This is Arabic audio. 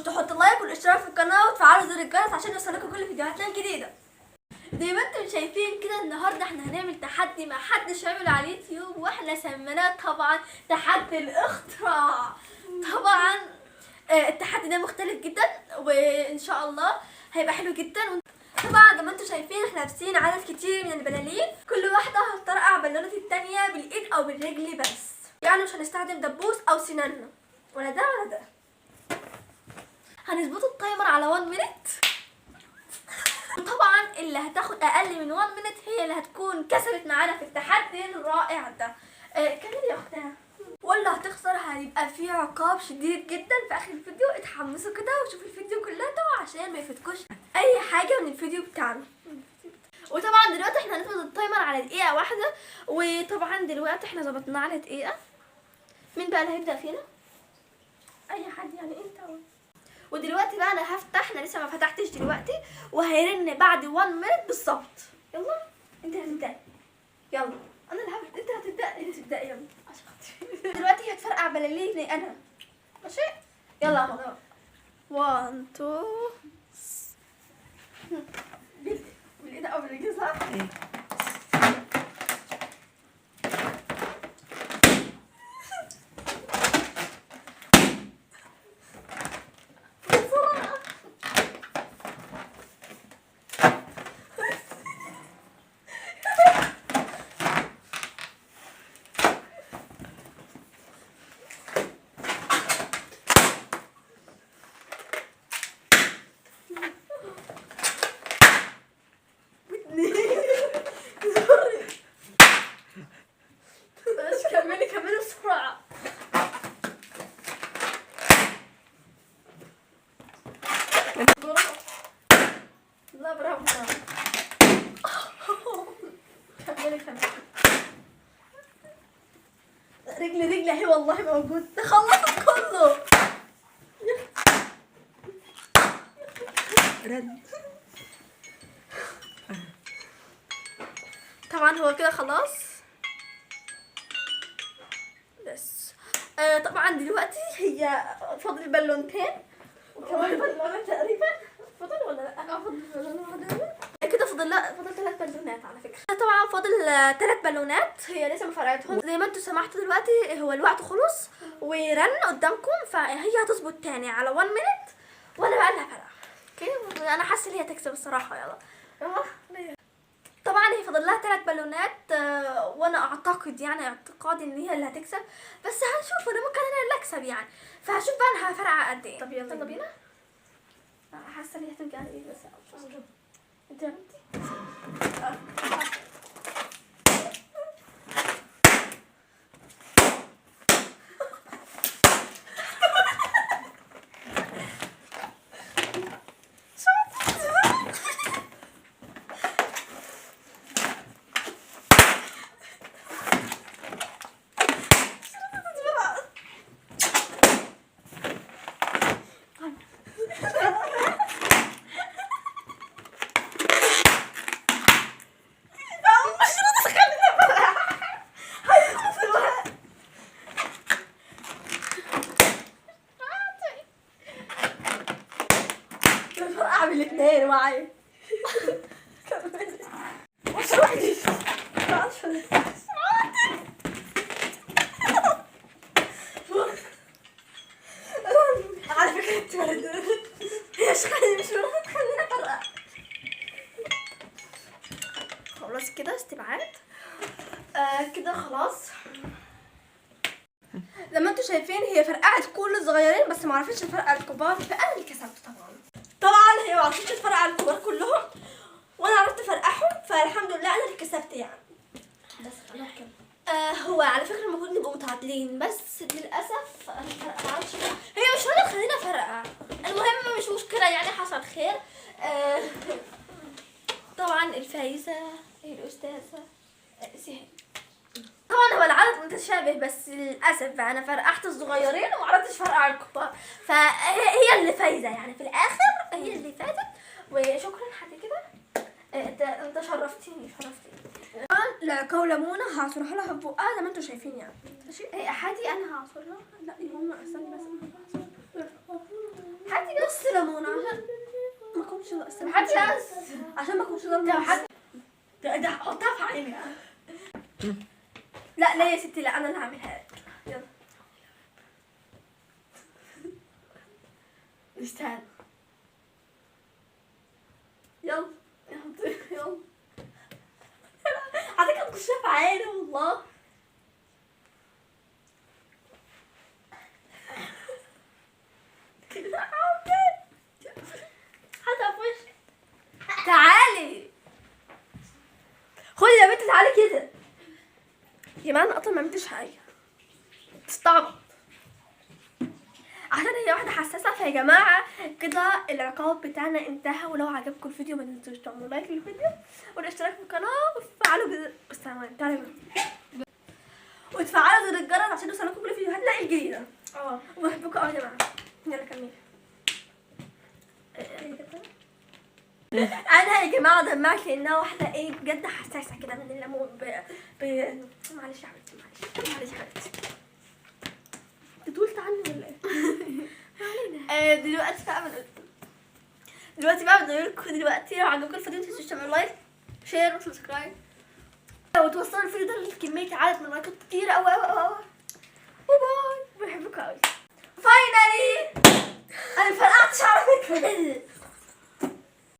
تحط لايك والاشتراك في القناه وتفعلوا زر الجرس عشان يوصلكوا كل فيديوهاتنا الجديده. زي ما انتم شايفين كده النهارده احنا هنعمل تحدي ما حدش عمله على اليوتيوب، واحنا سميناه طبعا تحدي الاختراع. طبعا التحدي ده مختلف جدا وان شاء الله هيبقى حلو جدا. طبعا زي ما انتم شايفين احنا لابسين عدد كتير من البلالين، كل واحده هتطرقع بالونه التانيه بالايد او بالرجل بس، يعني مش هنستخدم دبوس او سناننا ولا ده ولا ده. هنظبط التايمر على 1 مينت. طبعا اللي هتاخد اقل من 1 مينت هي اللي هتكون كسبت معانا في التحدي الرائع ده. كملي يا اختها. واللي هتخسر هيبقى فيه عقاب شديد جدا في اخر الفيديو. اتحمسوا كده وشوفوا الفيديو كلها عشان ما يفوتكوش اي حاجه من الفيديو بتاعنا. وطبعا دلوقتي احنا هنظبط التايمر على دقيقه واحده، وطبعا دلوقتي احنا ظبطناه على دقيقه. مين بقى اللي هيبدا فينا؟ اي حد يعني انت. ودلوقتي بقى انا هفتح، انا لسه ما فتحتش دلوقتي، وهيرن بعد 1 مينت بالظبط. يلا انت هتبدأي. يلا انا اللي هبدأ، انت هتبدأي. انت تبدأي يلا عشان خاطري. دلوقتي هتفرقع بلالين انا، ماشي؟ يلا يا ماما. 1 2 بالايد او بالرجل صح؟ ايه كملي بسرعة. لا برافو. كملي. رجلي اهي والله موجود. تخلصت كله. رد. طبعا هو كده خلاص بس. طبعا دلوقتي هي فاضل بالونتين وكمان بالونه تقريبا. فاضل ولا لا؟ فاضل بالونه واحده كده. فاضل 3 بالونات على فكره. طبعا فاضل 3 بالونات هي لسه ما فرقتهم. زي ما انتم سمعتوا دلوقتي هو الوقت خلص ورن قدامكم، فهي هتظبط تاني على 1 مينت وانا بقى اللي هفرقع. اوكي انا حاسه ان هي تكسب الصراحه. يلا طبعا هي فاضل لها 3 بالونات، وانا اعتقد يعني اعتقادي ان هي اللي هتكسب، بس هنشوف. انا ممكن انا اللي اكسب يعني، فهشوف بقى انا هفرقع قد ايه. طب يلا بينا. حاسه ان هي هترجع لي بس انت يا بنتي. اعمل 2 معايا. كملي. مش وحدي. على فكرة انت يا شخصي مش المفروض تخليني افرقع. خلاص كده استبعاد. كده خلاص. زي ما انتم شايفين هي فرقعت كل الصغيرين بس ما عرفتش تفرقع الكبار، فانا اللي كسبت. طبعا هي ما عرفتش تفرقع الكبار كلهم وانا عرفت افرقعهم، فالحمد لله انا اللي كسبت يعني. بس خلينا نكمل. هو على فكره المفروض نبقوا متعادلين، بس للاسف انا مفرقعتش. هي مش راضيه تخليني افرقع. المهم مش مشكله يعني، حصل خير. طبعا الفايزه هي الاستاذه سهام. طبعا هو العدد متشابه بس للاسف بقى انا فرقعت الصغيرين وما عرفتش افرقع الكبار، فهي اللي فايزه يعني في الاخر. هي اللي فازت وشكرا. حد كده انت شرفتيني. العكاو ليمونه هعصرها لها ببقها زي ما انتم شايفين يعني. ماشي. حادي انا هعصرها. لا هم استني بس. حادي عشان ما اكونش ظالمه حد. ده حطها في عيني. لا لا يا ستي، لا انا اللي هعملها لك. يلا استنى. يلا يلا على فكره تخشها في عيني والله. حطها في وشي. تعالي خدي يا بنتي، تعالي كده. يا جماعه انا اصلا ما عملتش حاجه، تستعبط عشان هي واحده حساسه. فيا جماعه كده العقاب بتاعنا انتهى. ولو عجبكم الفيديو ما تنسوش تعملوا لايك للفيديو والاشتراك في القناه وتفعلوا وتفعلوا زر الجرس عشان يوصلكم كل فيديوهاتنا الجديده. وبحبكم قوي يا جماعه. يلا كملي. انا يا جماعه دمعت لانها واحده ايه بجد حساسه كده من الليمون معلش يا حبيبتي، معلش يا حبيبتي. انت طولت عني ولا ايه؟ دلوقتي بقى بدي لكم دلوقتي لو عجبكم الفيديو ما تنسوش تعملوا لايك شير وسبسكرايب وتوصلوا الفيديو ده لكميه عدد من اللايكات كتير قوي قوي قوي. وباي، بحبكم قوي. فاينالي انا فرقعت شعري.